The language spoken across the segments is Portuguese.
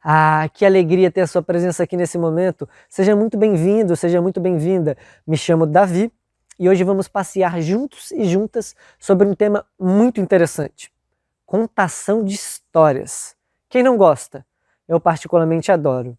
Ah, que alegria ter a sua presença aqui nesse momento. Seja muito bem-vindo, seja muito bem-vinda. Me chamo Davi e hoje vamos passear juntos e juntas sobre um tema muito interessante: contação de histórias. Quem não gosta? Eu particularmente adoro.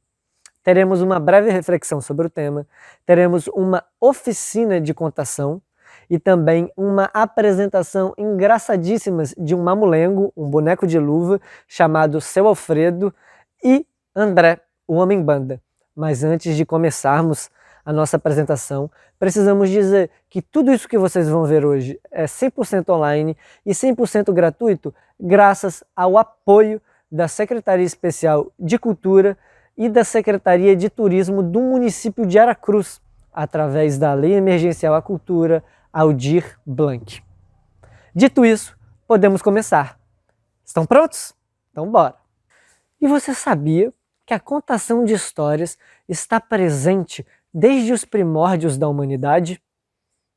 Teremos uma breve reflexão sobre o tema, teremos uma oficina de contação e também uma apresentação engraçadíssima de um mamulengo, um boneco de luva chamado Seu Alfredo e André, o Homem-Banda. Mas antes de começarmos a nossa apresentação, precisamos dizer que tudo isso que vocês vão ver hoje é 100% online e 100% gratuito, graças ao apoio da Secretaria Especial de Cultura e da Secretaria de Turismo do município de Aracruz, através da Lei Emergencial à Cultura Aldir Blanc. Dito isso, podemos começar. Estão prontos? Então bora! E você sabia que a contação de histórias está presente desde os primórdios da humanidade?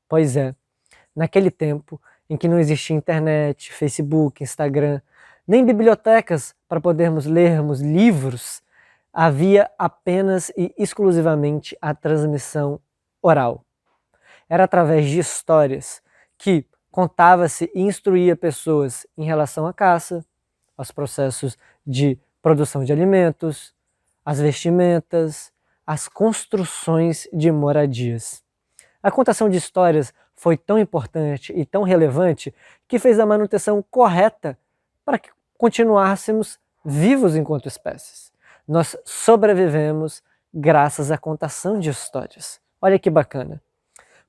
Pois é, naquele tempo em que não existia internet, Facebook, Instagram, nem bibliotecas para podermos lermos livros, havia apenas e exclusivamente a transmissão oral. Era através de histórias que contava-se e instruía pessoas em relação à caça, aos processos de produção de alimentos, as vestimentas, as construções de moradias. A contação de histórias foi tão importante e tão relevante que fez a manutenção correta para que continuássemos vivos enquanto espécies. Nós sobrevivemos graças à contação de histórias. Olha que bacana.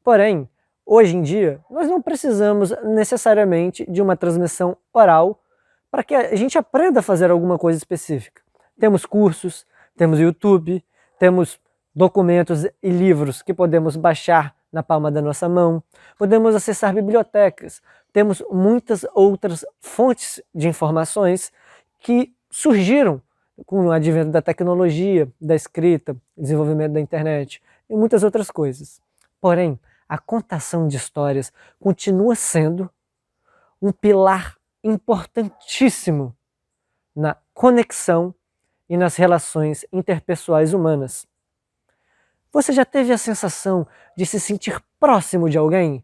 Porém, hoje em dia, nós não precisamos necessariamente de uma transmissão oral para que a gente aprenda a fazer alguma coisa específica. Temos cursos, temos YouTube, temos documentos e livros que podemos baixar na palma da nossa mão, podemos acessar bibliotecas, temos muitas outras fontes de informações que surgiram com o advento da tecnologia, da escrita, desenvolvimento da internet e muitas outras coisas. Porém, a contação de histórias continua sendo um pilar importantíssimo na conexão e nas relações interpessoais humanas. Você já teve a sensação de se sentir próximo de alguém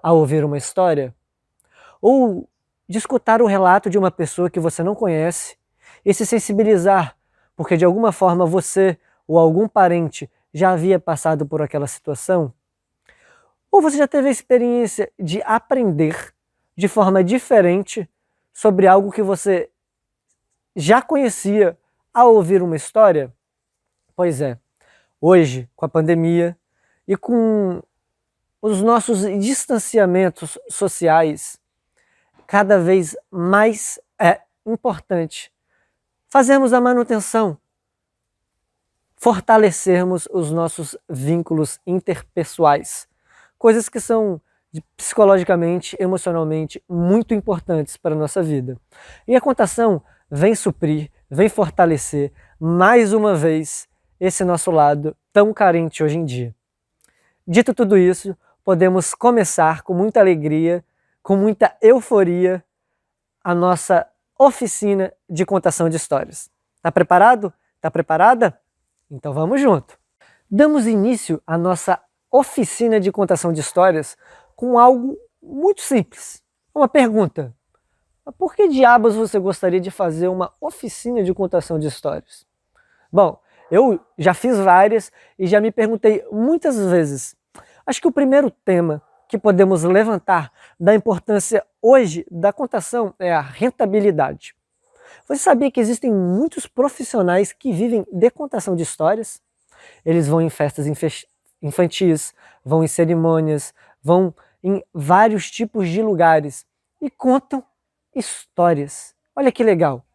ao ouvir uma história? Ou de escutar o relato de uma pessoa que você não conhece e se sensibilizar, porque de alguma forma você ou algum parente já havia passado por aquela situação? Ou você já teve a experiência de aprender de forma diferente sobre algo que você já conhecia ao ouvir uma história? Pois é, hoje, com a pandemia e com os nossos distanciamentos sociais, cada vez mais é importante fazermos a manutenção, fortalecermos os nossos vínculos interpessoais, coisas que são psicologicamente, emocionalmente muito importantes para a nossa vida. E a contação vem suprir, vem fortalecer mais uma vez esse nosso lado tão carente hoje em dia. Dito tudo isso, podemos começar com muita alegria, com muita euforia, a nossa oficina de contação de histórias. Tá preparado? Tá preparada? Então vamos junto! Damos início à nossa oficina de contação de histórias com algo muito simples. Uma pergunta: por que diabos você gostaria de fazer uma oficina de contação de histórias? Bom, eu já fiz várias e já me perguntei muitas vezes. Acho que o primeiro tema que podemos levantar da importância hoje da contação é a rentabilidade. Você sabia que existem muitos profissionais que vivem de contação de histórias? Eles vão em festas infantis, vão em cerimônias, vão em vários tipos de lugares e contam histórias. Olha que legal!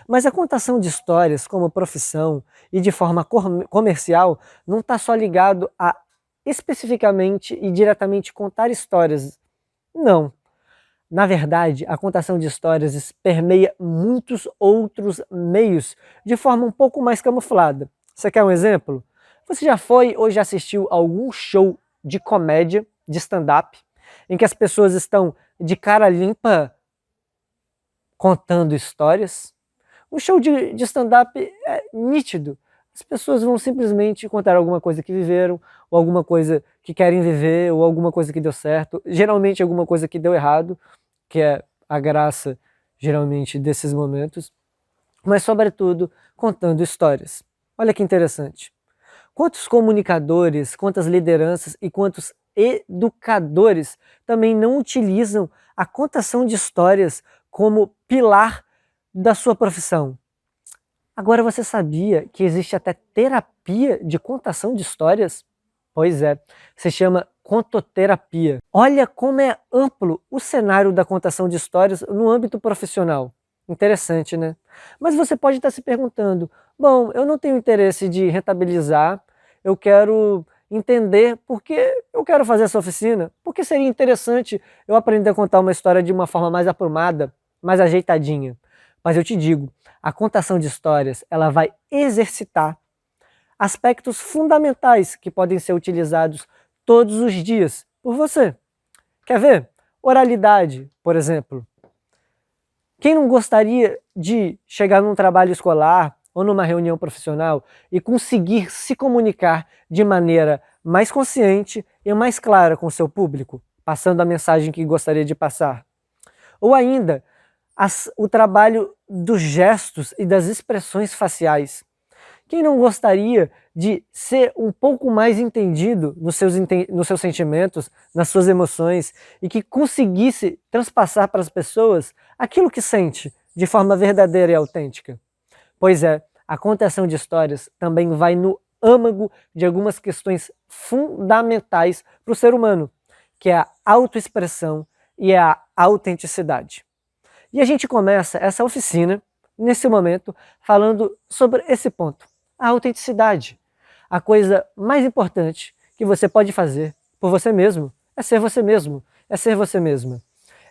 Mas a contação de histórias como profissão e de forma comercial não está só ligado a especificamente e diretamente contar histórias. Não. Na verdade, a contação de histórias permeia muitos outros meios de forma um pouco mais camuflada. Você quer um exemplo? Você já foi ou já assistiu a algum show de comédia, de stand-up, em que as pessoas estão de cara limpa contando histórias? Um show de stand-up é nítido. As pessoas vão simplesmente contar alguma coisa que viveram, ou alguma coisa que querem viver, ou alguma coisa que deu certo. Geralmente alguma coisa que deu errado, que é a graça, geralmente, desses momentos. Mas, sobretudo, contando histórias. Olha que interessante. Quantos comunicadores, quantas lideranças e quantos educadores também não utilizam a contação de histórias como pilar da sua profissão? Agora, você sabia que existe até terapia de contação de histórias? Pois é, se chama contoterapia. Olha como é amplo o cenário da contação de histórias no âmbito profissional. Interessante, né? Mas você pode estar se perguntando, bom, eu não tenho interesse de rentabilizar, eu quero entender por que eu quero fazer essa oficina, porque seria interessante eu aprender a contar uma história de uma forma mais aprumada, mais ajeitadinha. Mas eu te digo, a contação de histórias, ela vai exercitar aspectos fundamentais que podem ser utilizados todos os dias por você. Quer ver? Oralidade, por exemplo. Quem não gostaria de chegar num trabalho escolar ou numa reunião profissional e conseguir se comunicar de maneira mais consciente e mais clara com o seu público, passando a mensagem que gostaria de passar? Ou ainda, o trabalho dos gestos e das expressões faciais. Quem não gostaria de ser um pouco mais entendido nos seus sentimentos, nas suas emoções, e que conseguisse transpassar para as pessoas aquilo que sente de forma verdadeira e autêntica? Pois é, a contação de histórias também vai no âmago de algumas questões fundamentais para o ser humano, que é a autoexpressão e a autenticidade. E a gente começa essa oficina, nesse momento, falando sobre esse ponto, a autenticidade. A coisa mais importante que você pode fazer por você mesmo é ser você mesmo, é ser você mesma.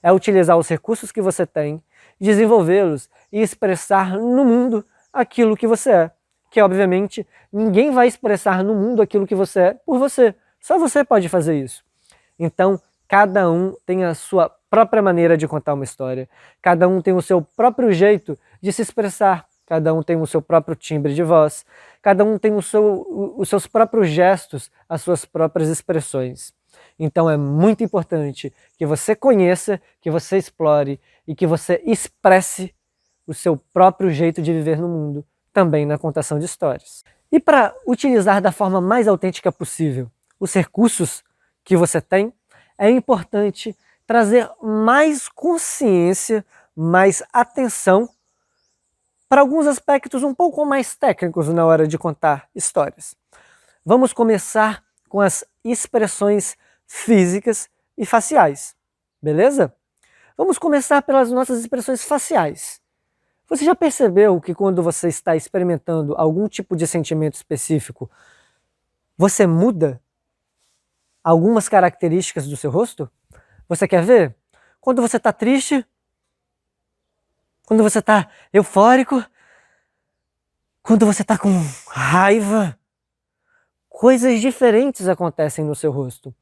É utilizar os recursos que você tem, desenvolvê-los e expressar no mundo aquilo que você é. Que, obviamente, ninguém vai expressar no mundo aquilo que você é por você. Só você pode fazer isso. Então, cada um tem a sua própria maneira de contar uma história. Cada um tem o seu próprio jeito de se expressar. Cada um tem o seu próprio timbre de voz. Cada um tem os seus próprios gestos, as suas próprias expressões. Então é muito importante que você conheça, que você explore e que você expresse o seu próprio jeito de viver no mundo, também na contação de histórias. E para utilizar da forma mais autêntica possível os recursos que você tem, é importante trazer mais consciência, mais atenção para alguns aspectos um pouco mais técnicos na hora de contar histórias. Vamos começar com as expressões físicas e faciais, beleza? Vamos começar pelas nossas expressões faciais. Você já percebeu que quando você está experimentando algum tipo de sentimento específico, você muda algumas características do seu rosto? Você quer ver? Quando você está triste, quando você está eufórico, quando você está com raiva, coisas diferentes acontecem no seu rosto.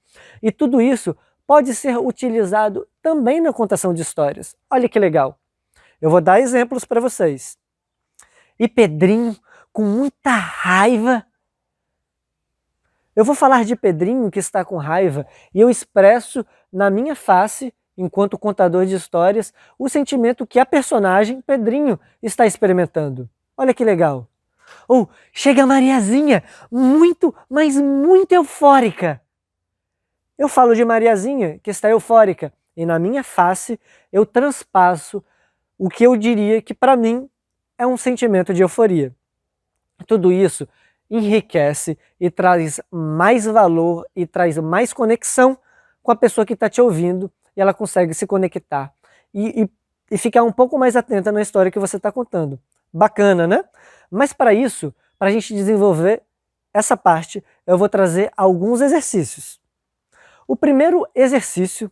E tudo isso pode ser utilizado também na contação de histórias. Olha que legal. Eu vou dar exemplos para vocês. E Pedrinho, com muita raiva. Eu vou falar de Pedrinho que está com raiva e eu expresso na minha face, enquanto contador de histórias, o sentimento que a personagem Pedrinho está experimentando. Olha que legal. Ou chega a Mariazinha, muito, mas muito eufórica. Eu falo de Mariazinha, que está eufórica, e na minha face eu transpasso o que eu diria que para mim é um sentimento de euforia. Tudo isso enriquece e traz mais valor e traz mais conexão com a pessoa que está te ouvindo e ela consegue se conectar e ficar um pouco mais atenta na história que você está contando. Bacana, né? Mas para isso, para a gente desenvolver essa parte, eu vou trazer alguns exercícios. O primeiro exercício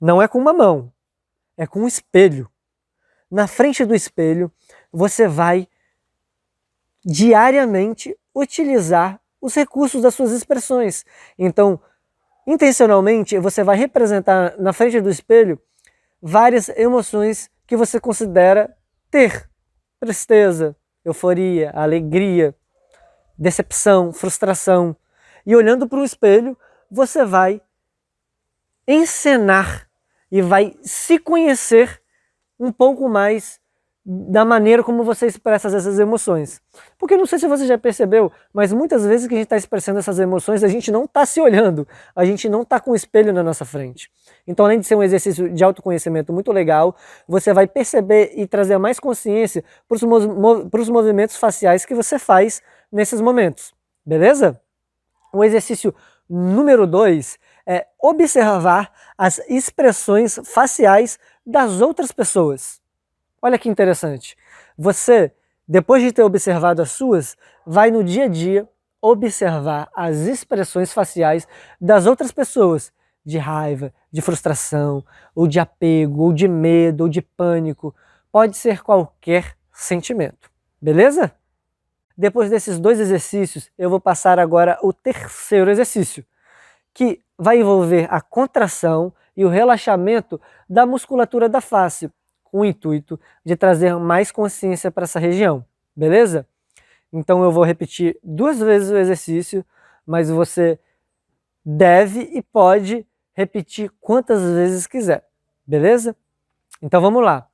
não é com uma mão, é com um espelho. Na frente do espelho, você vai diariamente utilizar os recursos das suas expressões. Então, intencionalmente, você vai representar na frente do espelho várias emoções que você considera ter tristeza, euforia, alegria, decepção, frustração. E olhando para o espelho, você vai encenar e vai se conhecer um pouco mais da maneira como você expressa essas emoções. Porque não sei se você já percebeu, mas muitas vezes que a gente está expressando essas emoções, a gente não está se olhando, a gente não está com o espelho na nossa frente. Então, além de ser um exercício de autoconhecimento muito legal, você vai perceber e trazer mais consciência para os movimentos faciais que você faz nesses momentos, beleza? O exercício número 2 é observar as expressões faciais das outras pessoas. Olha que interessante. Você, depois de ter observado as suas, vai no dia a dia observar as expressões faciais das outras pessoas, de raiva, de frustração, ou de apego, ou de medo, ou de pânico. Pode ser qualquer sentimento. Beleza? Depois desses 2 exercícios, eu vou passar agora o terceiro exercício, que vai envolver a contração e o relaxamento da musculatura da face, com o intuito de trazer mais consciência para essa região, beleza? Então eu vou repetir 2 vezes o exercício, mas você deve e pode repetir quantas vezes quiser, beleza? Então vamos lá.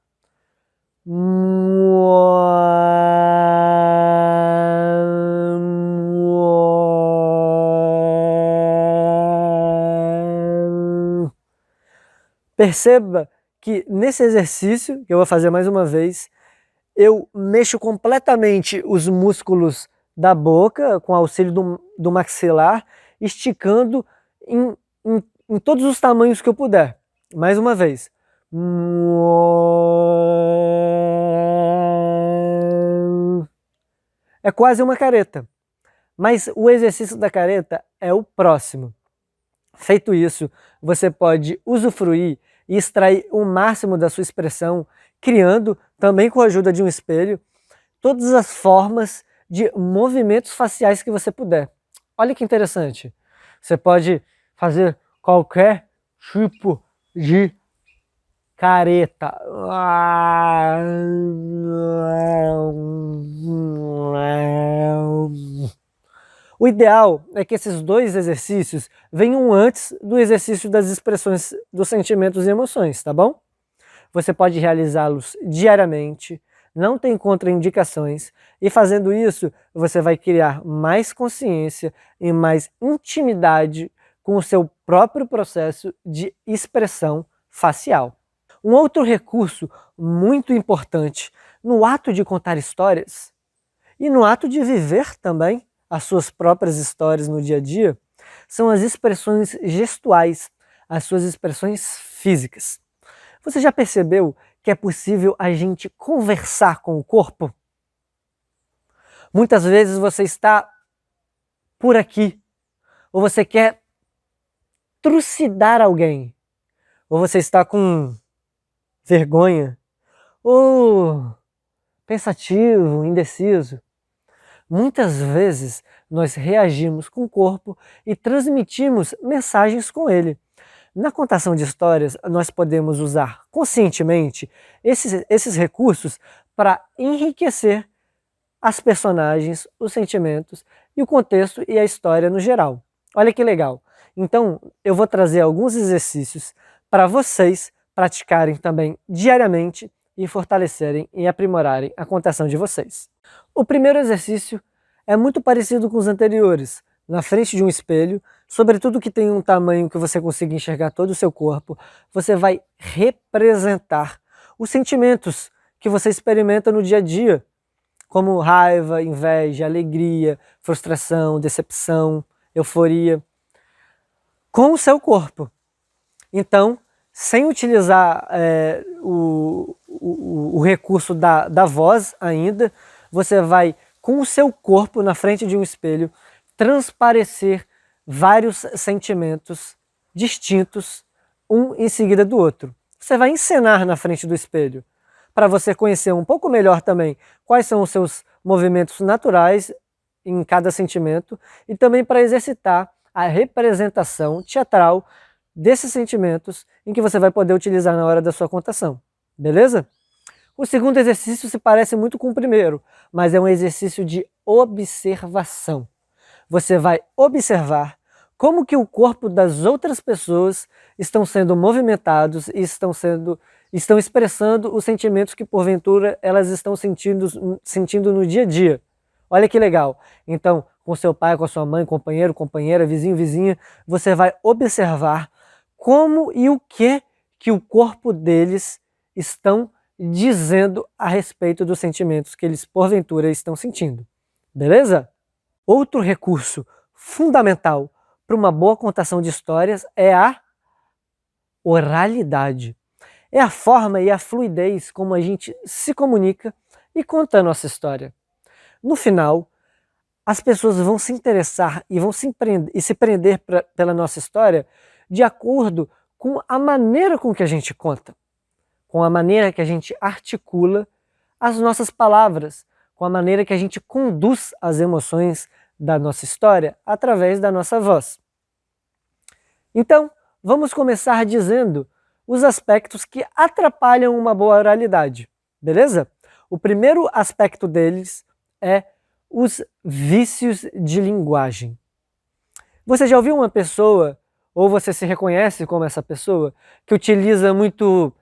Perceba que nesse exercício, que eu vou fazer mais uma vez, eu mexo completamente os músculos da boca, com auxílio do maxilar, esticando em todos os tamanhos que eu puder. Mais uma vez. É quase uma careta, mas o exercício da careta é o próximo. Feito isso, você pode usufruir e extrair o máximo da sua expressão, criando, também com a ajuda de um espelho, todas as formas de movimentos faciais que você puder. Olha que interessante. Você pode fazer qualquer tipo de careta. O ideal é que esses 2 exercícios venham antes do exercício das expressões dos sentimentos e emoções, tá bom? Você pode realizá-los diariamente, não tem contraindicações, e fazendo isso, você vai criar mais consciência e mais intimidade com o seu próprio processo de expressão facial. Um outro recurso muito importante no ato de contar histórias e no ato de viver também as suas próprias histórias no dia a dia, são as expressões gestuais, as suas expressões físicas. Você já percebeu que é possível a gente conversar com o corpo? Muitas vezes você está por aqui, ou você quer trucidar alguém, ou você está com vergonha, ou pensativo, indeciso. Muitas vezes nós reagimos com o corpo e transmitimos mensagens com ele. Na contação de histórias, nós podemos usar conscientemente esses recursos para enriquecer as personagens, os sentimentos e o contexto e a história no geral. Olha que legal! Então, eu vou trazer alguns exercícios para vocês praticarem também diariamente e fortalecerem e aprimorarem a contação de vocês. O primeiro exercício é muito parecido com os anteriores. Na frente de um espelho, sobretudo que tem um tamanho que você consiga enxergar todo o seu corpo, você vai representar os sentimentos que você experimenta no dia a dia, como raiva, inveja, alegria, frustração, decepção, euforia, com o seu corpo. Então, sem utilizar o recurso da voz ainda, você vai, com o seu corpo na frente de um espelho, transparecer vários sentimentos distintos, um em seguida do outro. Você vai encenar na frente do espelho, para você conhecer um pouco melhor também quais são os seus movimentos naturais em cada sentimento e também para exercitar a representação teatral desses sentimentos em que você vai poder utilizar na hora da sua contação, beleza? O segundo exercício se parece muito com o primeiro, mas é um exercício de observação. Você vai observar como que o corpo das outras pessoas estão sendo movimentados e estão expressando os sentimentos que porventura elas estão sentindo no dia a dia. Olha que legal. Então, com seu pai, com a sua mãe, companheiro, companheira, vizinho, vizinha, você vai observar como e o que o corpo deles estão dizendo a respeito dos sentimentos que eles porventura estão sentindo. Beleza? Outro recurso fundamental para uma boa contação de histórias é a oralidade. É a forma e a fluidez como a gente se comunica e conta a nossa história. No final, as pessoas vão se interessar e vão se prender pela nossa história de acordo com a maneira com que a gente conta, com a maneira que a gente articula as nossas palavras, com a maneira que a gente conduz as emoções da nossa história através da nossa voz. Então, vamos começar dizendo os aspectos que atrapalham uma boa oralidade, beleza? O primeiro aspecto deles é os vícios de linguagem. Você já ouviu uma pessoa, ou você se reconhece como essa pessoa, que utiliza muito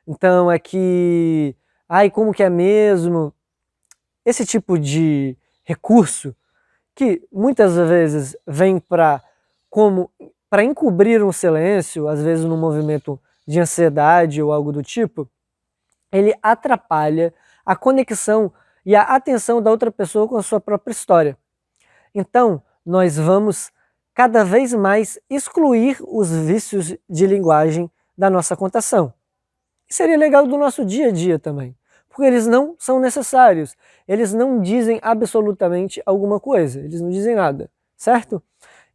então é que, ai, como que é mesmo? Esse tipo de recurso que muitas vezes vem para encobrir um silêncio, às vezes num movimento de ansiedade ou algo do tipo, ele atrapalha a conexão e a atenção da outra pessoa com a sua própria história. Então, nós vamos cada vez mais excluir os vícios de linguagem da nossa contação. E seria legal do nosso dia a dia também, porque eles não são necessários, eles não dizem absolutamente alguma coisa, eles não dizem nada, certo?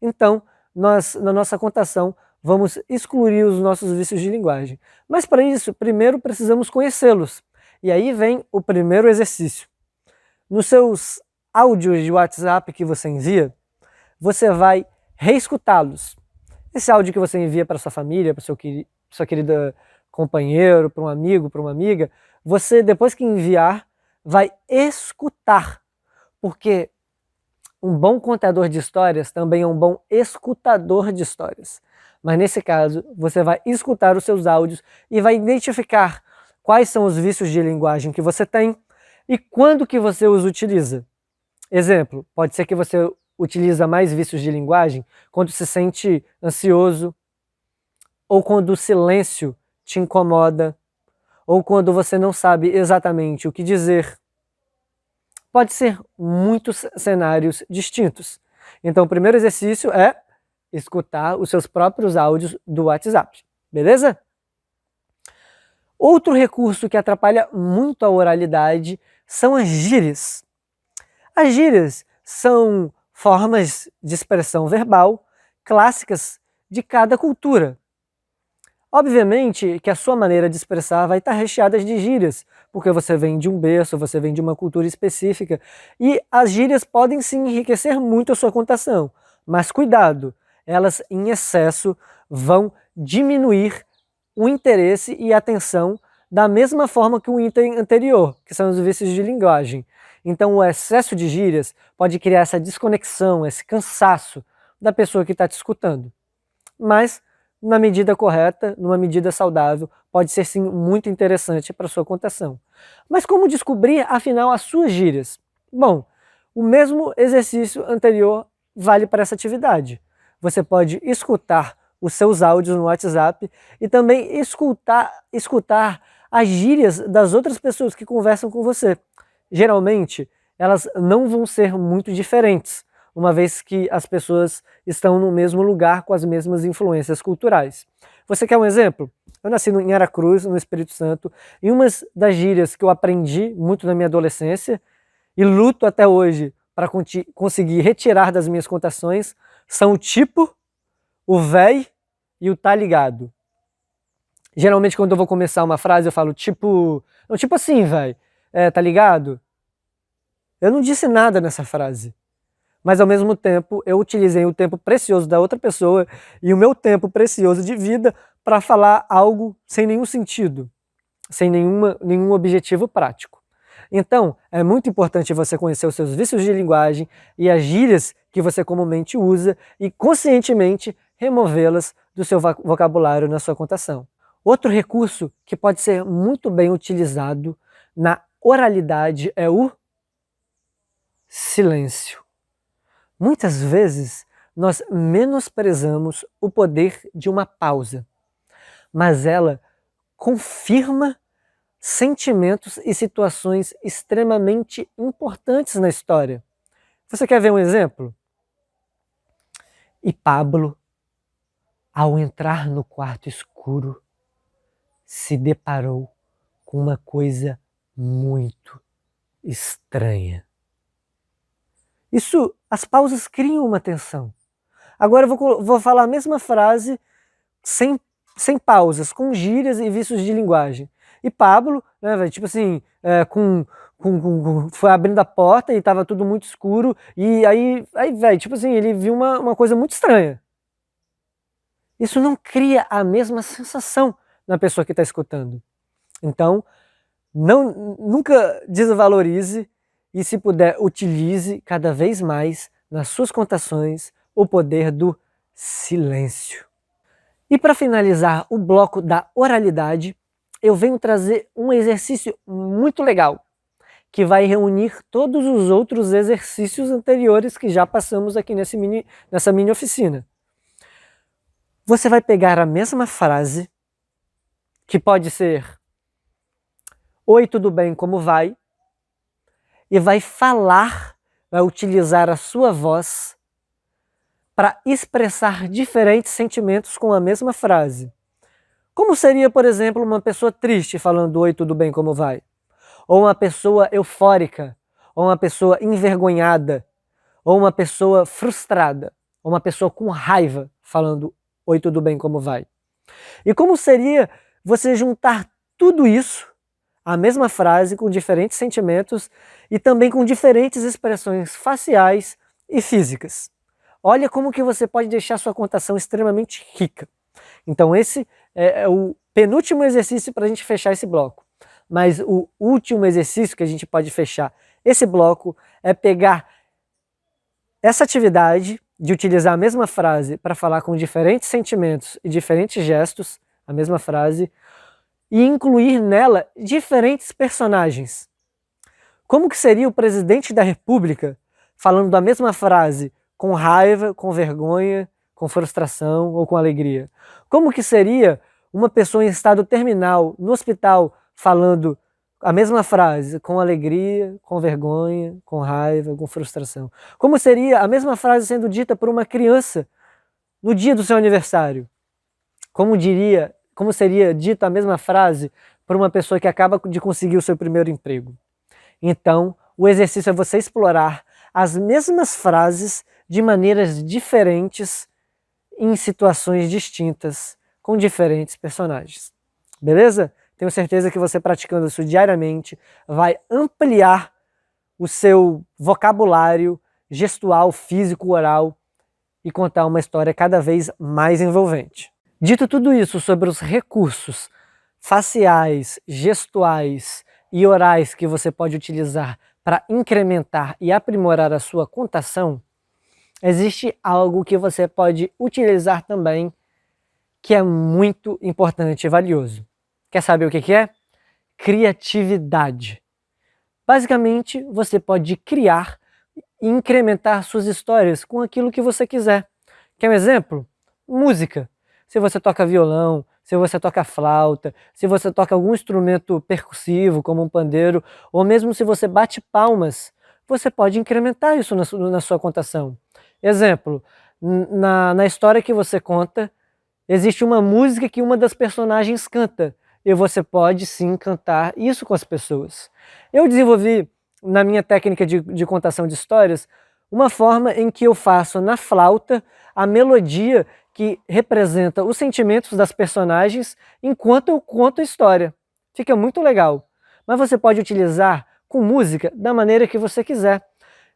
Então, nós, na nossa contação, vamos excluir os nossos vícios de linguagem. Mas para isso, primeiro precisamos conhecê-los. E aí vem o primeiro exercício. Nos seus áudios de WhatsApp que você envia, você vai reescutá-los. Esse áudio que você envia para sua família, para sua querida companheiro, para um amigo, para uma amiga, você, depois que enviar, vai escutar. Porque um bom contador de histórias também é um bom escutador de histórias. Mas nesse caso, você vai escutar os seus áudios e vai identificar quais são os vícios de linguagem que você tem e quando que você os utiliza. Exemplo, pode ser que você utiliza mais vícios de linguagem quando se sente ansioso, ou quando o silêncio te incomoda, ou quando você não sabe exatamente o que dizer. Pode ser muitos cenários distintos. Então, o primeiro exercício é escutar os seus próprios áudios do WhatsApp, beleza? Outro recurso que atrapalha muito a oralidade são as gírias. As gírias são formas de expressão verbal clássicas de cada cultura. Obviamente que a sua maneira de expressar vai estar recheada de gírias, porque você vem de um berço, você vem de uma cultura específica, e as gírias podem sim enriquecer muito a sua contação, mas cuidado, elas em excesso vão diminuir o interesse e a atenção da mesma forma que o item anterior, que são os vícios de linguagem. Então o excesso de gírias pode criar essa desconexão, esse cansaço da pessoa que está te escutando. Mas, na medida correta, numa medida saudável, pode ser sim muito interessante para a sua contação. Mas como descobrir, afinal, as suas gírias? Bom, o mesmo exercício anterior vale para essa atividade. Você pode escutar os seus áudios no WhatsApp e também escutar as gírias das outras pessoas que conversam com você. Geralmente, elas não vão ser muito diferentes, uma vez que as pessoas estão no mesmo lugar com as mesmas influências culturais. Você quer um exemplo? Eu nasci em Aracruz, no Espírito Santo, e uma das gírias que eu aprendi muito na minha adolescência e luto até hoje para conseguir retirar das minhas contações são o tipo, o véi e o tá ligado. Geralmente quando eu vou começar uma frase eu falo tipo, não, tipo assim, véi, tá ligado? Eu não disse nada nessa frase. Mas ao mesmo tempo eu utilizei o tempo precioso da outra pessoa e o meu tempo precioso de vida para falar algo sem nenhum sentido, sem nenhum objetivo prático. Então, é muito importante você conhecer os seus vícios de linguagem e as gírias que você comumente usa e conscientemente removê-las do seu vocabulário na sua contação. Outro recurso que pode ser muito bem utilizado na oralidade é o silêncio. Muitas vezes nós menosprezamos o poder de uma pausa, mas ela confirma sentimentos e situações extremamente importantes na história. Você quer ver um exemplo? E Pablo, ao entrar no quarto escuro, se deparou com uma coisa muito estranha. As pausas criam uma tensão. Agora eu vou falar a mesma frase sem pausas, com gírias e vícios de linguagem. E Pablo, né, tipo assim, foi abrindo a porta e estava tudo muito escuro, e aí velho, tipo assim, ele viu uma coisa muito estranha. Isso não cria a mesma sensação na pessoa que está escutando. Então, nunca desvalorize e, se puder, utilize cada vez mais nas suas contações o poder do silêncio. E para finalizar o bloco da oralidade, eu venho trazer um exercício muito legal, que vai reunir todos os outros exercícios anteriores que já passamos aqui nessa mini oficina. Você vai pegar a mesma frase, que pode ser "Oi, tudo bem, como vai?", e vai utilizar a sua voz para expressar diferentes sentimentos com a mesma frase. Como seria, por exemplo, uma pessoa triste falando "Oi, tudo bem, como vai?", ou uma pessoa eufórica, ou uma pessoa envergonhada, ou uma pessoa frustrada, ou uma pessoa com raiva falando "Oi, tudo bem, como vai?". E como seria você juntar tudo isso, a mesma frase, com diferentes sentimentos e também com diferentes expressões faciais e físicas? Olha como que você pode deixar sua contação extremamente rica. Então esse é o penúltimo exercício para a gente fechar esse bloco. Mas o último exercício que a gente pode fechar esse bloco é pegar essa atividade de utilizar a mesma frase para falar com diferentes sentimentos e diferentes gestos, a mesma frase, e incluir nela diferentes personagens. Como que seria o presidente da República falando da mesma frase com raiva, com vergonha, com frustração ou com alegria? Como que seria uma pessoa em estado terminal no hospital falando a mesma frase com alegria, com vergonha, com raiva, com frustração? Como seria a mesma frase sendo dita por uma criança no dia do seu aniversário? Como seria dita a mesma frase por uma pessoa que acaba de conseguir o seu primeiro emprego? Então, o exercício é você explorar as mesmas frases de maneiras diferentes em situações distintas, com diferentes personagens. Beleza? Tenho certeza que você praticando isso diariamente vai ampliar o seu vocabulário gestual, físico, oral e contar uma história cada vez mais envolvente. Dito tudo isso sobre os recursos faciais, gestuais e orais que você pode utilizar para incrementar e aprimorar a sua contação, existe algo que você pode utilizar também que é muito importante e valioso. Quer saber o que é? Criatividade. Basicamente, você pode criar e incrementar suas histórias com aquilo que você quiser. Quer um exemplo? Música. Se você toca violão, se você toca flauta, se você toca algum instrumento percussivo, como um pandeiro, ou mesmo se você bate palmas, você pode incrementar isso na sua contação. Exemplo, na história que você conta, existe uma música que uma das personagens canta, e você pode sim cantar isso com as pessoas. Eu desenvolvi, na minha técnica de contação de histórias, uma forma em que eu faço na flauta a melodia que representa os sentimentos das personagens enquanto eu conto a história. Fica muito legal. Mas você pode utilizar com música da maneira que você quiser.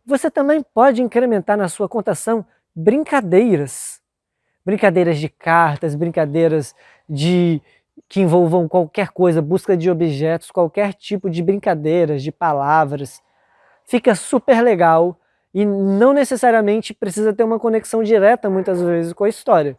Você também pode incrementar na sua contação brincadeiras. Brincadeiras de cartas, brincadeiras que envolvam qualquer coisa, busca de objetos, qualquer tipo de brincadeiras, de palavras. Fica super legal e não necessariamente precisa ter uma conexão direta muitas vezes com a história.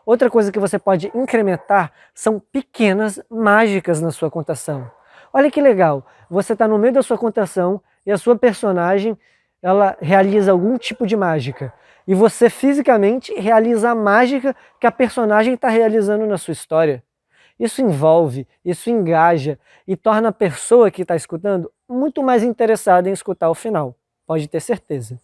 Outra coisa que você pode incrementar são pequenas mágicas na sua contação. Olha que legal, você está no meio da sua contação e a sua personagem ela realiza algum tipo de mágica. E você fisicamente realiza a mágica que a personagem está realizando na sua história. Isso envolve, isso engaja e torna a pessoa que está escutando muito mais interessada em escutar o final, pode ter certeza.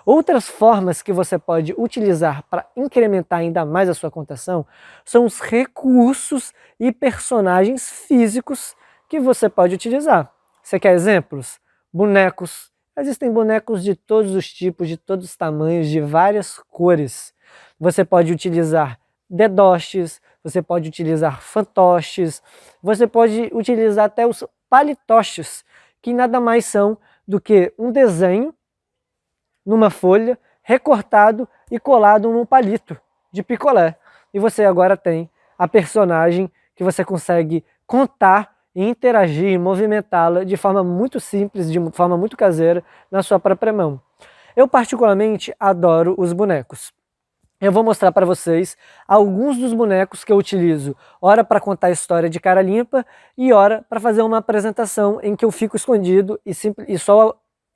Outras formas que você pode utilizar para incrementar ainda mais a sua contação são os recursos e personagens físicos que você pode utilizar. Você quer exemplos? Bonecos. Existem bonecos de todos os tipos, de todos os tamanhos, de várias cores. Você pode utilizar dedostes, você pode utilizar fantoches, você pode utilizar até os palitoches, que nada mais são do que um desenho numa folha, recortado e colado num palito de picolé. E você agora tem a personagem que você consegue contar e interagir e movimentá-la de forma muito simples, de forma muito caseira, na sua própria mão. Eu particularmente adoro os bonecos. Eu vou mostrar para vocês alguns dos bonecos que eu utilizo, ora para contar a história de cara limpa e ora para fazer uma apresentação em que eu fico escondido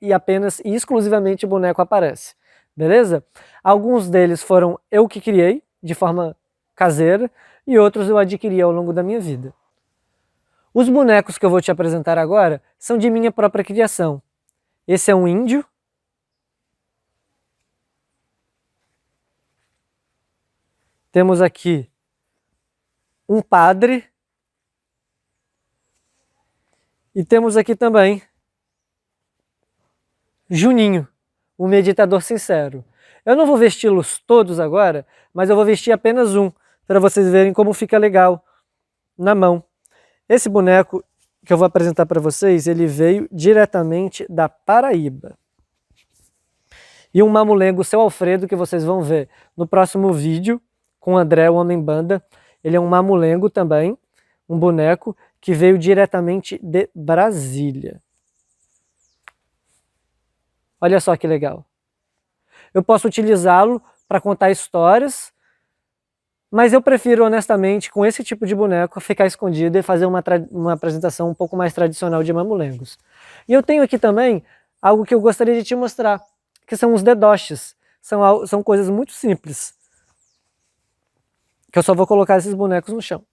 e apenas e exclusivamente o boneco aparece, beleza? Alguns deles foram eu que criei de forma caseira e outros eu adquiri ao longo da minha vida. Os bonecos que eu vou te apresentar agora são de minha própria criação. Esse é um índio. Temos aqui um padre. E temos aqui também Juninho, o meditador sincero. Eu não vou vesti-los todos agora, mas eu vou vestir apenas um, para vocês verem como fica legal na mão. Esse boneco que eu vou apresentar para vocês, ele veio diretamente da Paraíba. E um mamulengo, o seu Alfredo, que vocês vão ver no próximo vídeo, com o André, o Homem-Banda. Ele é um mamulengo também, um boneco que veio diretamente de Brasília. Olha só que legal. Eu posso utilizá-lo para contar histórias, mas eu prefiro, honestamente, com esse tipo de boneco, ficar escondido e fazer uma apresentação um pouco mais tradicional de mamulengos. E eu tenho aqui também algo que eu gostaria de te mostrar, que são os dedostes. São coisas muito simples, que eu só vou colocar esses bonecos no chão.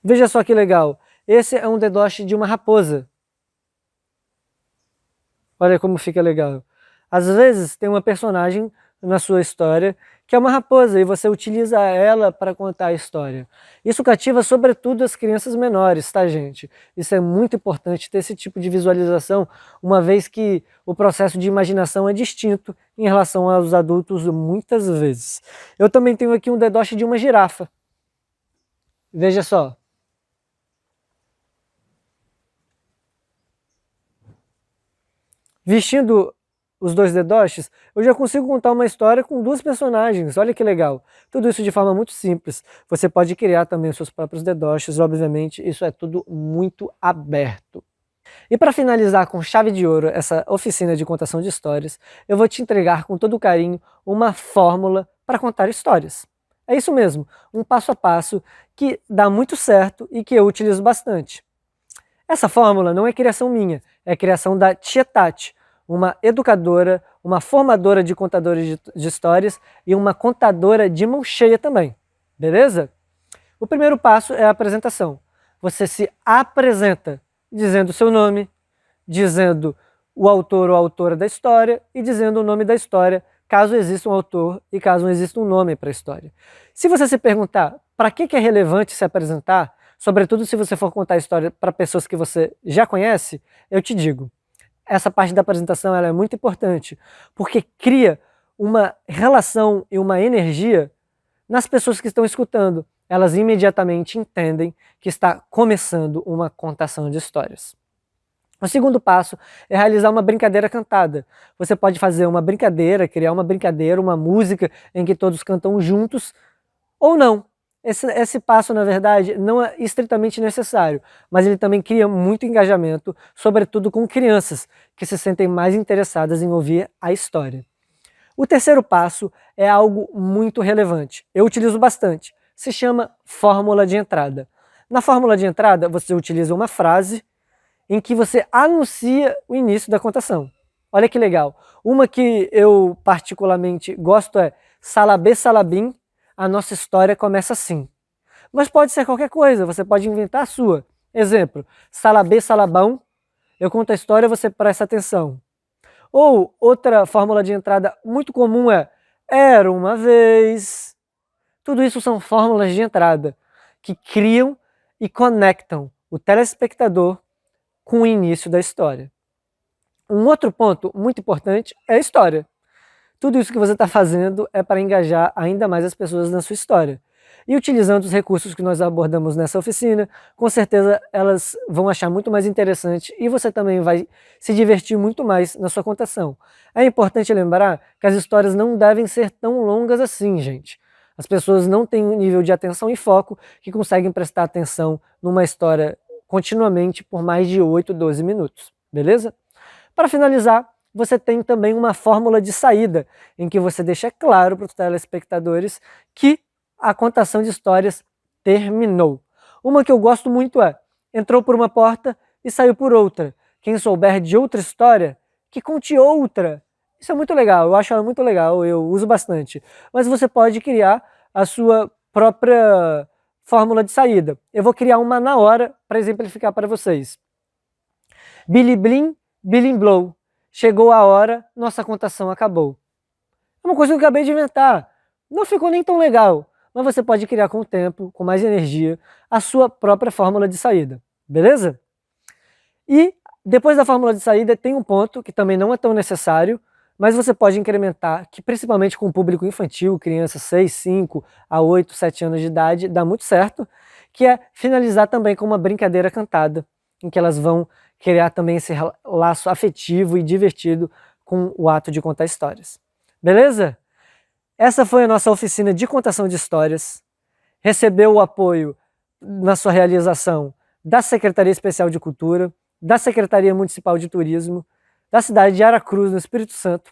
Veja só que legal. Esse é um dedoche de uma raposa. Olha como fica legal. Às vezes tem uma personagem na sua história que é uma raposa e você utiliza ela para contar a história. Isso cativa sobretudo as crianças menores, tá, gente? Isso é muito importante ter esse tipo de visualização, uma vez que o processo de imaginação é distinto em relação aos adultos muitas vezes. Eu também tenho aqui um dedoche de uma girafa. Veja só. Vestindo os dois dedoches, eu já consigo contar uma história com duas personagens, olha que legal. Tudo isso de forma muito simples. Você pode criar também os seus próprios dedoches, obviamente, isso é tudo muito aberto. E para finalizar com chave de ouro essa oficina de contação de histórias, eu vou te entregar com todo carinho uma fórmula para contar histórias. É isso mesmo, um passo a passo que dá muito certo e que eu utilizo bastante. Essa fórmula não é criação minha, é criação da Tia Tati, uma educadora, uma formadora de contadores de histórias e uma contadora de mão cheia também, beleza? O primeiro passo é a apresentação. Você se apresenta dizendo o seu nome, dizendo o autor ou a autora da história e dizendo o nome da história, caso exista um autor e caso não exista um nome para a história. Se você se perguntar para que é relevante se apresentar, sobretudo se você for contar a história para pessoas que você já conhece, eu te digo, essa parte da apresentação ela é muito importante, porque cria uma relação e uma energia nas pessoas que estão escutando. Elas imediatamente entendem que está começando uma contação de histórias. O segundo passo é realizar uma brincadeira cantada. Você pode fazer uma brincadeira, criar uma brincadeira, uma música em que todos cantam juntos, Ou não. Esse passo, na verdade, não é estritamente necessário, mas ele também cria muito engajamento, sobretudo com crianças, que se sentem mais interessadas em ouvir a história. O terceiro passo é algo muito relevante. Eu utilizo bastante. Se chama fórmula de entrada. Na fórmula de entrada, você utiliza uma frase em que você anuncia o início da contação. Olha que legal. Uma que eu particularmente gosto é Salabê Salabim, a nossa história começa assim. Mas pode ser qualquer coisa, você pode inventar a sua. Exemplo, Salabê Salabão, eu conto a história, você presta atenção. Ou outra fórmula de entrada muito comum é Era uma vez. Tudo isso são fórmulas de entrada que criam e conectam o telespectador com o início da história. Um outro ponto muito importante é a história. Tudo isso que você está fazendo é para engajar ainda mais as pessoas na sua história. E utilizando os recursos que nós abordamos nessa oficina, com certeza elas vão achar muito mais interessante e você também vai se divertir muito mais na sua contação. É importante lembrar que as histórias não devem ser tão longas assim, gente. As pessoas não têm um nível de atenção e foco que conseguem prestar atenção numa história continuamente por mais de 8, 12 minutos, beleza? Para finalizar, você tem também uma fórmula de saída, em que você deixa claro para os telespectadores que a contação de histórias terminou. Uma que eu gosto muito é: entrou por uma porta e saiu por outra. Quem souber de outra história, que conte outra. Isso é muito legal, eu acho ela muito legal, eu uso bastante. Mas você pode criar a sua própria fórmula de saída. Eu vou criar uma na hora para exemplificar para vocês. Billy Blim, Billy Blow. Chegou a hora, nossa contação acabou. É uma coisa que eu acabei de inventar. Não ficou nem tão legal, mas você pode criar com o tempo, com mais energia, a sua própria fórmula de saída. Beleza? E depois da fórmula de saída tem um ponto que também não é tão necessário, mas você pode incrementar, que principalmente com o público infantil, crianças 6, 5 a 8, 7 anos de idade, dá muito certo, que é finalizar também com uma brincadeira cantada, em que elas vão criar também esse laço afetivo e divertido com o ato de contar histórias. Beleza? Essa foi a nossa oficina de contação de histórias. Recebeu o apoio na sua realização da Secretaria Especial de Cultura, da Secretaria Municipal de Turismo, da cidade de Aracruz, no Espírito Santo,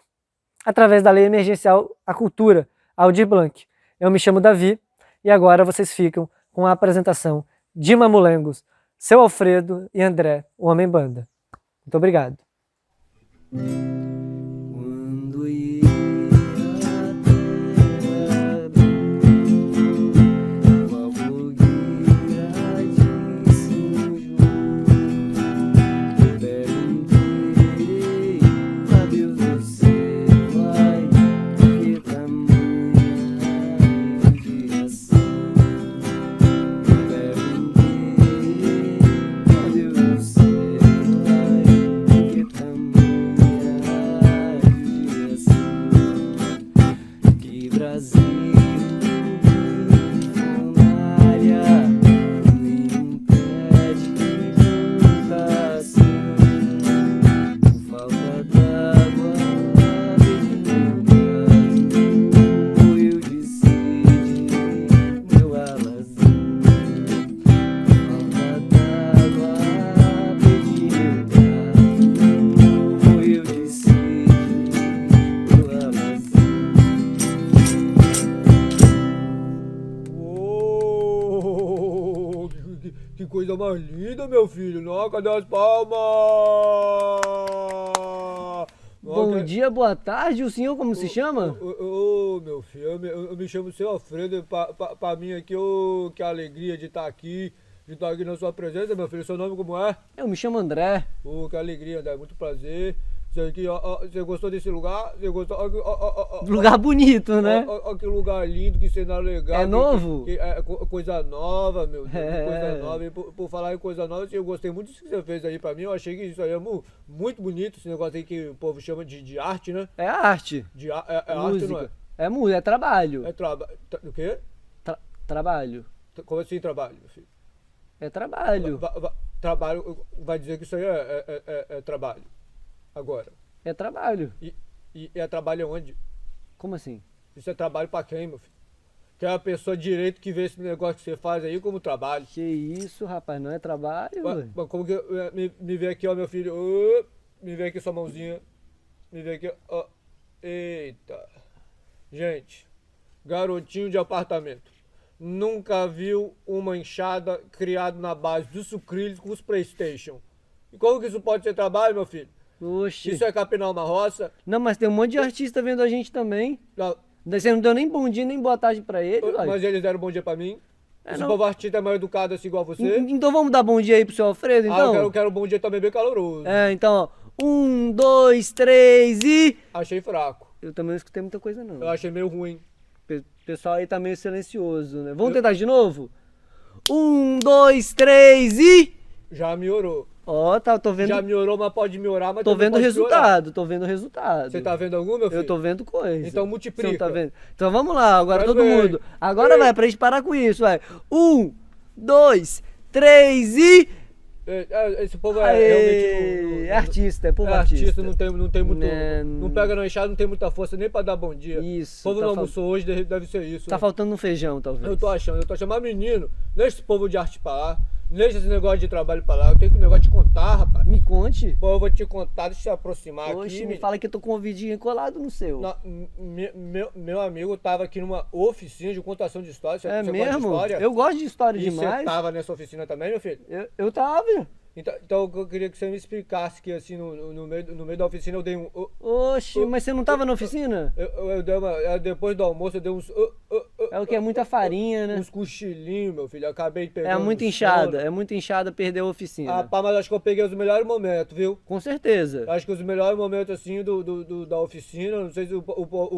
através da Lei Emergencial à Cultura, Aldir Blanc. Eu me chamo Davi e agora vocês ficam com a apresentação de Mamulengos, Seu Alfredo e André, o Homem-Banda. Muito obrigado. Quando ia uma fogueira de São João, eu perguntei a Deus do céu, ai, que tamanha judiação. Eu perguntei a Deus do céu, ai, que tamanha judiação. Que Brasil fundária, nenhum pé de plantação, por falta d'água, pedindo morreu de sede, meu alazão. Por falta d'água, pedindo morreu de sede, meu alazão. Uou, que coisa mais linda, meu filho. Não, cadê as palmas? Bom dia, boa tarde. O senhor como se chama? Ô, meu filho, eu me chamo Seu Alfredo. Pra mim aqui, ô, que alegria de estar aqui na sua presença, meu filho. Seu nome como é? Eu me chamo André. Ô, que alegria, André. Muito prazer. Isso aqui, ó, você gostou desse lugar? Você gostou? Ó, Lugar bonito, né? Olha que lugar lindo, que cenário legal. É novo? Coisa nova, meu Deus, É. coisa nova. E por falar em coisa nova, eu gostei muito disso que você fez aí pra mim. Eu achei que isso aí é muito bonito, esse negócio aí que o povo chama de arte, né? É arte. É arte, não é? É música, é trabalho. É o quê? Trabalho. Como assim trabalho, meu filho? É trabalho. Trabalho, vai dizer que isso aí é trabalho. Agora. É trabalho. E é trabalho onde? Como assim? Isso é trabalho pra quem, meu filho? que é a pessoa direito que vê esse negócio que você faz aí como trabalho. Que isso, rapaz, não é trabalho, ué. Mas como que me vê aqui, ó, meu filho. Ô, me vê aqui sua mãozinha. Me vê aqui, ó. Eita. Gente, garotinho de apartamento. Nunca viu uma enxada criada na base dos sucrilhos com os Playstation. E como que isso pode ser trabalho, meu filho? Oxi. Isso é capinar uma roça? Não, mas tem um monte de artista vendo a gente também. Não, Você não deu nem bom dia, nem boa tarde pra ele, ué. mas eles deram bom dia pra mim. Esse não. povo artista é mais educado assim igual você. Então vamos dar bom dia aí pro seu Alfredo, então? Eu quero um bom dia também bem caloroso. Então, ó. 1, 2, 3 e... Achei fraco. Eu também não escutei muita coisa, não. Eu achei meio ruim. O pessoal aí tá meio silencioso, né? Vamos tentar de novo? 1, 2, 3 e... Já melhorou. Ó, tá, tô vendo... Já melhorou, mas pode melhorar, mas Tô também vendo o pode piorar. resultado, tô vendo o resultado. Você tá vendo algum, meu filho? Eu tô vendo coisa. Então multiplica. Você não tá vendo? Então vamos lá, agora Quero todo ver. mundo. Agora vai, pra gente parar com isso, vai. 1, 2, 3 e... Esse povo é Aê, realmente... é artista, é povo É artista. artista, não tem muito... Né, Não pega na enxada, não tem muita força nem pra dar bom dia. Isso, O povo tá não fal- almoçou hoje, deve ser isso. Tá né? faltando um feijão, talvez. Eu tô achando. Mas menino, deixa esse povo de arte pra lá. Deixa esse negócio de trabalho pra lá. Eu tenho que um negócio de contar, rapaz. Me conte. Pô, eu vou te contar, deixa eu aproximar aqui. Oxe, me menino. fala que eu tô com o ouvidinho colado no seu. Não, meu amigo tava aqui numa oficina de contação de história. Você É gosta de mesmo? história? Eu gosto de história E você demais. tava nessa oficina também, meu filho? Eu tava. Então eu queria que você me explicasse que assim, no meio da oficina eu dei um... Oxe, mas você não tava na oficina? Eu dei depois do almoço eu dei uns... É o que é muita farinha, né? Uns cochilinhos, meu filho. Eu acabei pegando É muito sono. inchada, perdeu a oficina. Rapaz, mas acho que eu peguei os melhores momentos, viu? Com certeza. Acho que os melhores momentos, assim, da oficina, não sei se o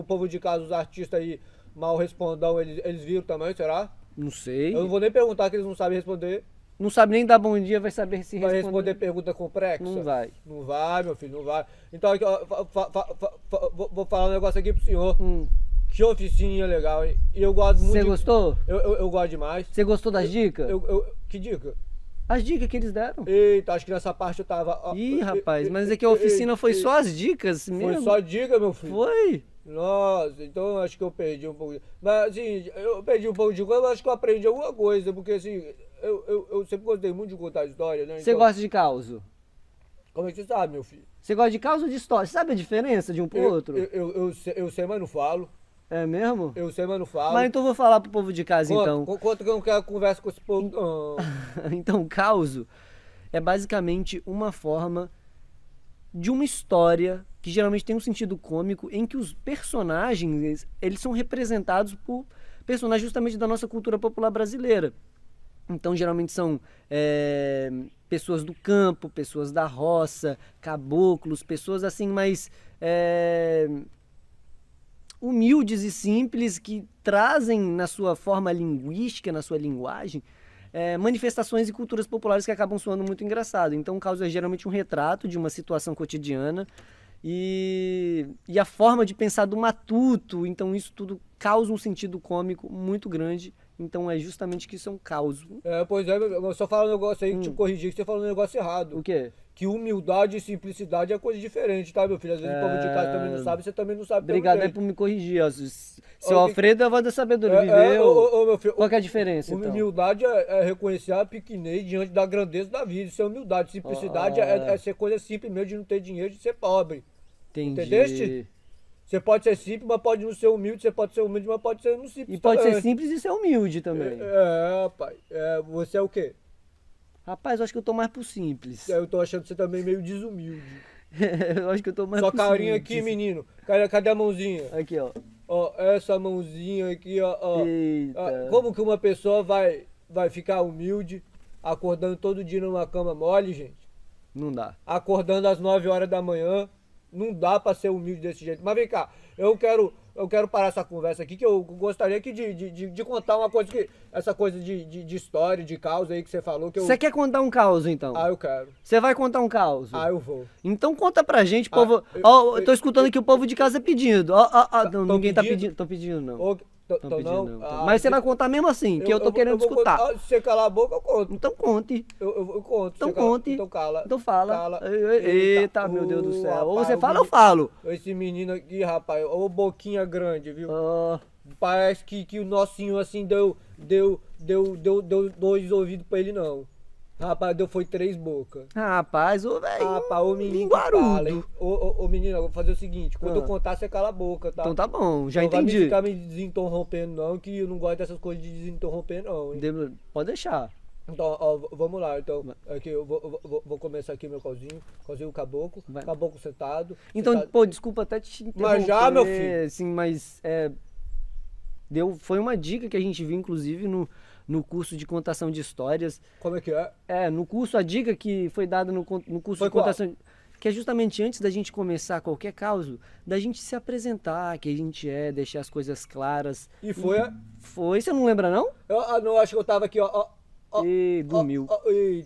povo de casa, os artistas aí, mal respondão, eles viram também, será? Não sei. Eu não vou nem perguntar, que eles não sabem responder. Não sabe nem dar bom dia, vai saber se Vai responder. responder pergunta complexa? Não vai. Não vai, meu filho, não vai. Então, aqui, ó, vou falar um negócio aqui pro senhor. Que oficina legal, hein? E eu gosto muito. Você gostou? Eu gosto demais. Você gostou das dicas? Que dica? As dicas que eles deram. Eita, acho que nessa parte eu tava... ó, Ih, rapaz, mas é que a oficina foi só as dicas mesmo. Foi só dica, meu filho? Foi. Nossa, então acho que eu perdi um pouco. Mas assim, eu perdi um pouco de coisa, mas acho que eu aprendi alguma coisa, porque assim, eu sempre gostei muito de contar história, né? Você Então, gosta de causo? como é que você sabe, meu filho? Você gosta de causa ou de história? Você sabe a diferença de um pro outro? Eu sei, mas não falo. É mesmo? Eu sei, mas não falo. Mas então eu vou falar pro povo de casa, então. Conta que eu não quero conversa com esse povo. Não. Então, causo é basicamente uma forma de uma história que geralmente tem um sentido cômico em que os personagens, eles são representados por personagens justamente da nossa cultura popular brasileira. Então, geralmente são pessoas do campo, pessoas da roça, caboclos, pessoas assim mais humildes e simples que trazem na sua forma linguística, na sua linguagem, manifestações e culturas populares que acabam soando muito engraçado. Então, o caso é geralmente um retrato de uma situação cotidiana e a forma de pensar do matuto. Então, isso tudo causa um sentido cômico muito grande. Então, é justamente que isso é um caos. Pois é, eu só falo um negócio aí, te corrigir, que você falou um negócio errado. O quê? Que humildade e simplicidade é coisa diferente, tá, meu filho? Às vezes o povo de casa também não sabe, você também não sabe. Obrigado aí por me corrigir. Ó. Seu Alfredo é a voz da sabedoria. Meu filho, Qual que é a diferença, então? Humildade é reconhecer a pequenez diante da grandeza da vida. Isso é humildade. Simplicidade é ser coisa simples mesmo, de não ter dinheiro, de ser pobre. Entendi. Entendeste? Você pode ser simples, mas pode não ser humilde. Você pode ser humilde, mas pode ser não simples. E pode também. ser simples e ser humilde também. Rapaz. Você é o quê? Rapaz, eu acho que eu tô mais pro simples. Eu tô achando você também meio desumilde. Eu acho que eu tô mais Sua pro carinha simples. aqui, menino. Cadê a mãozinha? Aqui, ó. Ó, essa mãozinha aqui, ó. Eita. Como que uma pessoa vai ficar humilde, acordando todo dia numa cama mole, gente? Não dá. Acordando às 9 horas da manhã. Não dá pra ser humilde desse jeito. Mas vem cá, eu quero parar essa conversa aqui, que eu gostaria aqui de contar uma coisa que... Essa coisa de história, de causa aí que você falou que eu... Você quer contar um caos, então? Ah, eu quero. Você vai contar um caos? Ah, eu vou. Então conta pra gente, povo. Ó, eu tô escutando aqui o povo de casa pedindo. Não, ninguém tá pedindo. Tô pedindo, não. Tão pedindo, não. Mas você vai contar mesmo assim, que eu tô querendo vou escutar. contar. Se você calar a boca, eu conto. Então conte. Eu conto. Então Você cala- conte. Então cala. Então fala. Cala. Eita, meu Deus do céu. Ou rapaz, você o fala ou eu menino- falo. Esse menino aqui, rapaz, ô boquinha grande, viu? Ó, parece que o nosso senhor assim deu 2 ouvidos pra ele não. Rapaz, deu foi 3 bocas. Rapaz, ô, velho. Rapaz, ô menino que fala, hein? Linguarudo. Ô menino, eu vou fazer o seguinte, quando eu Ah. contar, você cala a boca, tá? Então tá bom, já Não vai entendi. me ficar me desinterrompendo não, que eu não gosto dessas coisas de desinterromper não, hein? Pode deixar. Então, ó, vamos lá, então, aqui, eu vou começar aqui meu calzinho caboclo, Vai. caboclo sentado. Então, sentado. pô, desculpa até te interromper. Mas já, meu filho? Sim, mas foi uma dica que a gente viu, inclusive, no curso de contação de histórias. Como é que é? No curso, a dica que foi dada no curso Foi de qual? contação, que é justamente antes da gente começar qualquer causa, da gente se apresentar, que a gente deixar as coisas claras. E foi a... Foi, você não lembra não? não, acho que eu tava aqui, ó. E dormiu.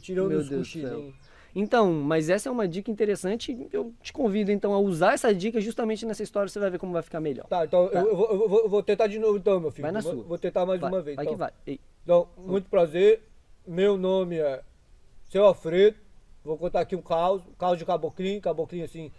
Tirando Meu os Deus do céu. cochilinhos. Então, mas essa é uma dica interessante. Eu te convido então a usar essa dica justamente nessa história. Você vai ver como vai ficar melhor. Tá, então Tá. eu vou tentar de novo então, meu filho. Vai na sua. Vou tentar mais Vai, uma vez. vai Então. que vai. Ei. Então, muito prazer. Meu nome é Seu Alfredo. Vou contar aqui um caos de caboclinho assim,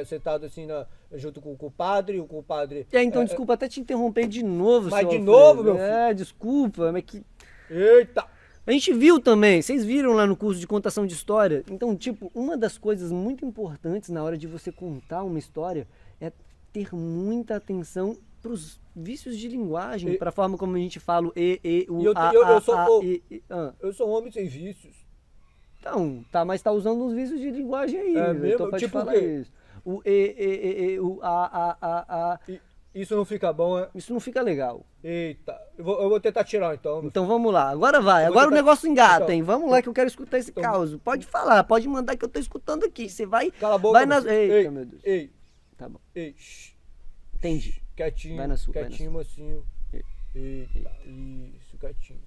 sentado assim junto com o padre. O padre. Então, desculpa até te interromper de novo, Mas seu de Alfredo. novo, meu filho? Desculpa, mas que. Eita! A gente viu também, vocês viram lá no curso de contação de história. Então, tipo, uma das coisas muito importantes na hora de você contar uma história é ter muita atenção para os vícios de linguagem, para a forma como a gente fala o eu sou um homem sem vícios. Então, mas tá usando uns vícios de linguagem aí. É mesmo? Tô pra te Tipo o falar quê? isso. O o a. Isso não fica bom, é? Isso não fica legal. Eita, eu vou tentar tirar então. Então vamos lá, agora vai. Eu vou Agora o tentar- negócio engata, Então, hein? Vamos lá que eu quero escutar esse então- caos. Pode falar, pode mandar que eu tô escutando aqui. Você vai. Cala a boca. Vai nas. meu filho. Eita, meu Deus. Ei, Tá bom. ei, shh, Entendi. quietinho. Vai na sua, vai na Quietinho, mocinho. Ei. Eita, isso, quietinho.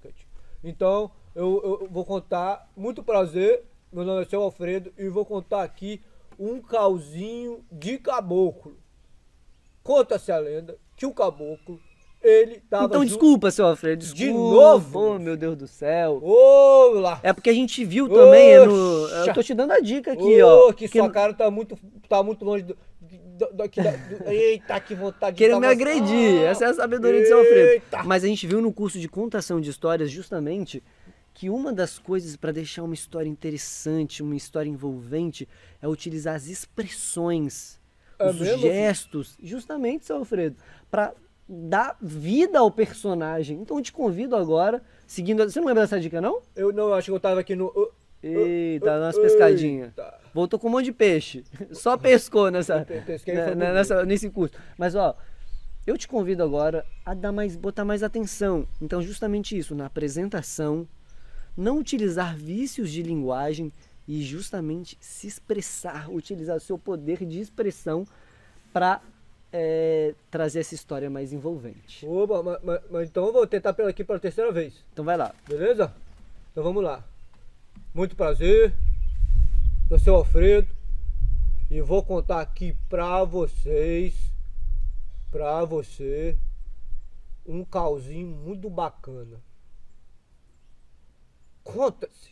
Então, eu vou contar, muito prazer, meu nome é Seu Alfredo, e vou contar aqui um cauzinho de caboclo. Conta-se a lenda que o caboclo, ele tava Então junto... desculpa, seu Alfredo. Desculpa. De novo? Oh, meu Deus do céu. Ô, lá! É porque a gente viu também. Eu Oxa. tô te dando a dica aqui, ó. Que sua cara tá muito longe Eita, que vontade Querendo me dar uma- agredir. Ah, Essa é a sabedoria de seu Alfredo. eita. Mas a gente viu no curso de contação de histórias justamente que uma das coisas para deixar uma história interessante, uma história envolvente, é utilizar as expressões, É os mesmo, gestos, justamente, seu Alfredo, para dar vida ao personagem. Então eu te convido agora, seguindo. Você não lembra dessa dica, não? Eu não, acho que eu tava aqui no... Eita, dá umas pescadinhas. Eita. Voltou com um monte de peixe. Só pescou Pesquei, foi bonito. nesse curso. Mas ó, eu te convido agora a botar mais atenção. Então, justamente isso, na apresentação, não utilizar vícios de linguagem e justamente se expressar, utilizar o seu poder de expressão para trazer essa história mais envolvente. Opa, mas então eu vou tentar aqui pela terceira vez, Então vai lá. beleza? Então vamos lá. Muito prazer, eu sou o Alfredo e vou contar aqui pra você, um causinho muito bacana. Conta-se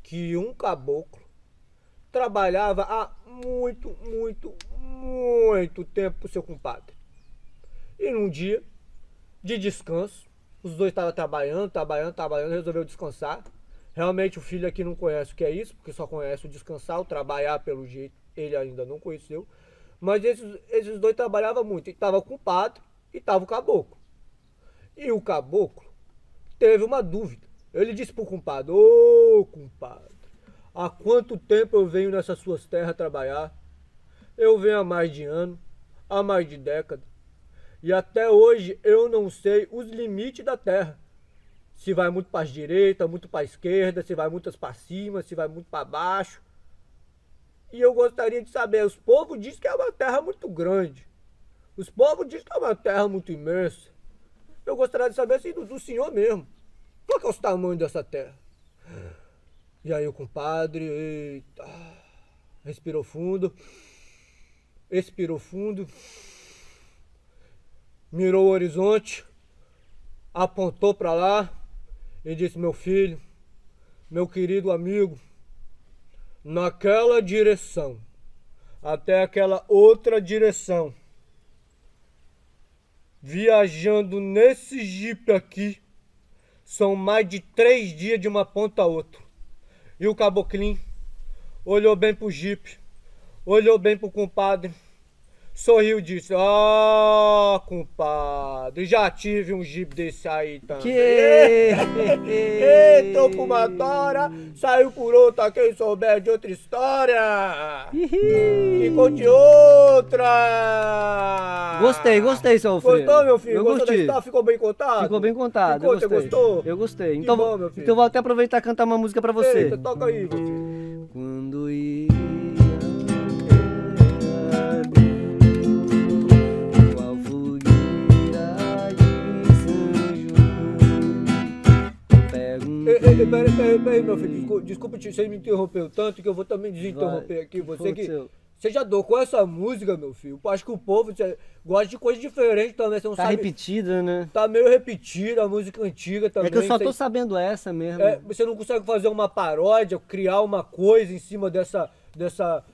que um caboclo trabalhava há muito tempo pro seu compadre. E num dia de descanso, os dois estavam trabalhando, resolveu descansar. Realmente o filho aqui não conhece o que é isso, porque só conhece o descansar, o trabalhar pelo jeito, ele ainda não conheceu. Mas esses dois trabalhavam muito, estava o compadre e estava o caboclo. E o caboclo teve uma dúvida. Ele disse pro compadre: ô compadre, há quanto tempo eu venho nessas suas terras trabalhar? Eu venho há mais de ano, há mais de década. E até hoje eu não sei os limites da terra. Se vai muito para a direita, muito para a esquerda, se vai muito para cima, se vai muito para baixo. E eu gostaria de saber, os povos dizem que é uma terra muito grande. Os povos dizem que é uma terra muito imensa. Eu gostaria de saber assim, do senhor mesmo. Qual que é o tamanho dessa terra? E aí o compadre, eita, respirou fundo, expirou fundo, mirou o horizonte, apontou para lá e disse: meu filho, meu querido amigo, naquela direção, até aquela outra direção, Viajando nesse Jeep aqui, são mais de 3 dias de uma ponta a outra. E o caboclinho olhou bem pro Jeep, olhou bem pro compadre, sorriu e disse: "Ah, compadre, já tive um Jeep desse aí também." Entrou por uma tora, saiu por outra, quem souber de outra história, que conte outra. Gostei, seu Alfredo. Gostou, meu filho? Eu Gostou da gostei. história? Ficou bem contado? Ficou bem contado. Ficou, Eu você gostei. gostou? Eu gostei. Que Então, bom, meu filho. então eu vou até aproveitar e cantar uma música pra você. Eita, toca aí, meu filho. Quando ia qual fogueira de São João, pego um Peraí, meu filho. Desculpa, você me interrompeu tanto que eu vou também desinterromper aqui. Você que... Você já tocou essa música, meu filho? Acho que o povo gosta de coisa diferente também. Você não Tá sabe. repetida, né? Tá meio repetida a música antiga também. É que eu só tô sabendo essa mesmo. Você não consegue fazer uma paródia, criar uma coisa em cima dessa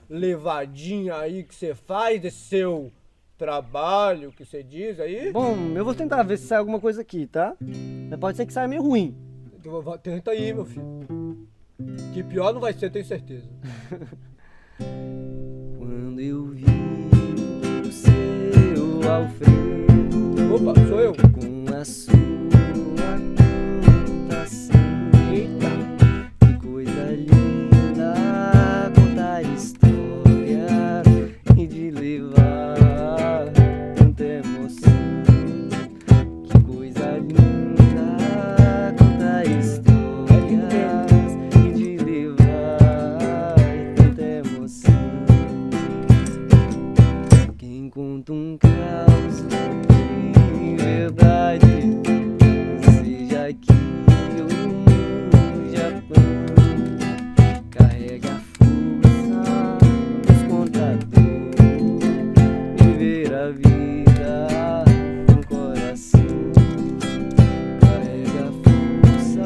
levadinha aí que você faz, desse seu trabalho que você diz aí? Bom, eu vou tentar ver se sai alguma coisa aqui, tá? Mas pode ser que saia meio ruim. Tenta aí, meu filho. Que pior não vai ser, tenho certeza. Quando eu vi o seu Alfredo, Opa, sou eu. com a sua cantação, Eita. que coisa linda contar história e de levar tanta emoção. Que coisa linda contar histórias e de levar tanta emoção. Quem conta um caos de verdade, seja aqui ou no Japão, carrega a força dos contadores, viver a vida com coração. Carrega a força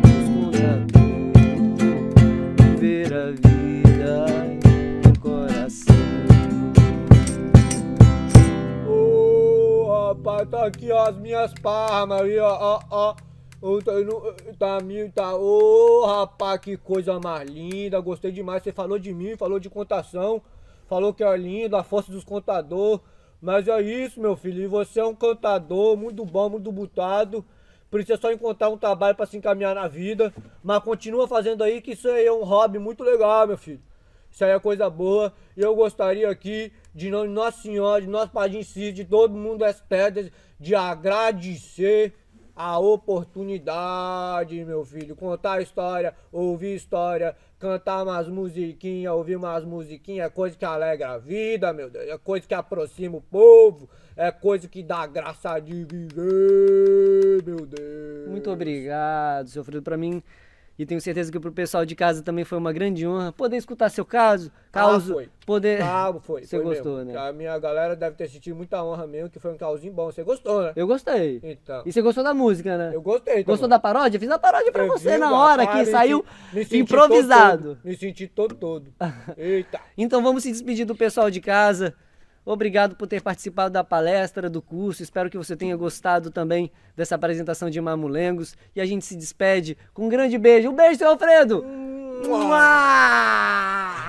dos contadores, viver a vida com coração. Ô, rapaz, tá aqui ó, as minhas palmas aí, ó. Ô, rapaz, que coisa mais linda, gostei demais. Você falou de mim, falou de contação, falou que é lindo, a força dos contadores. Mas é isso, meu filho, e você é um cantador muito bom, muito botado. Precisa só encontrar um trabalho pra se encaminhar na vida. Mas continua fazendo aí, que isso aí é um hobby muito legal, meu filho. Isso aí é coisa boa. E eu gostaria aqui, de nome de Nossa Senhora, de nosso Padrinho Cícero, de todo mundo das pedras, de agradecer a oportunidade, meu filho. Contar a história, ouvir história, cantar umas musiquinhas, ouvir umas musiquinhas, é coisa que alegra a vida, meu Deus. É coisa que aproxima o povo, é coisa que dá graça de viver, meu Deus. Muito obrigado, seu Alfredo. Pra mim, e tenho certeza que pro pessoal de casa também foi uma grande honra poder escutar seu caso, Foi. poder... Foi. Você Foi gostou, mesmo. né? A minha galera deve ter sentido muita honra mesmo, que foi um causinho bom. Você gostou, né? Eu gostei. Então. E você gostou da música, né? Eu gostei. Gostou da paródia? Fiz a paródia pra Eu você vi, na rapaz, hora que saiu me senti improvisado. Me senti todo. Eita. Então vamos se despedir do pessoal de casa. Obrigado por ter participado da palestra, do curso. Espero que você tenha gostado também dessa apresentação de Mamulengos. E a gente se despede com um grande beijo. Um beijo, seu Alfredo! Mua!